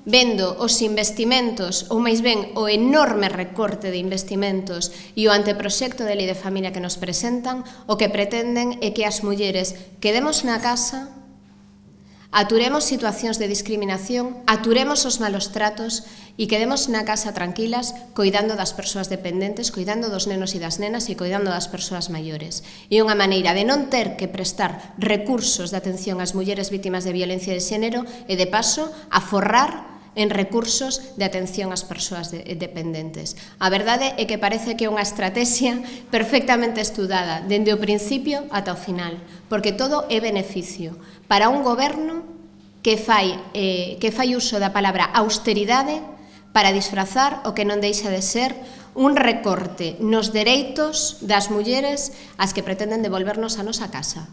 vendo os investimentos, ou máis ben o enorme recorte de investimentos e o anteproxecto de lei de familia que nos presentan, o que pretenden é que as mulleres quedemos na casa, aturemos situacións de discriminación, aturemos os malos tratos e quedemos na casa tranquilas coidando das persoas dependentes, coidando dos nenos e das nenas e coidando das persoas maiores. E unha maneira de non ter que prestar recursos de atención ás mulleres vítimas de violencia de xénero e, de paso, aforrar en recursos de atención ás persoas dependentes. A verdade é que parece que é unha estrategia perfectamente estudada dende o principio ata o final, porque todo é beneficio para un goberno que fai uso da palabra austeridade para disfrazar o que non deixa de ser un recorte nos dereitos das mulleres ás que pretenden devolvernos a nosa casa.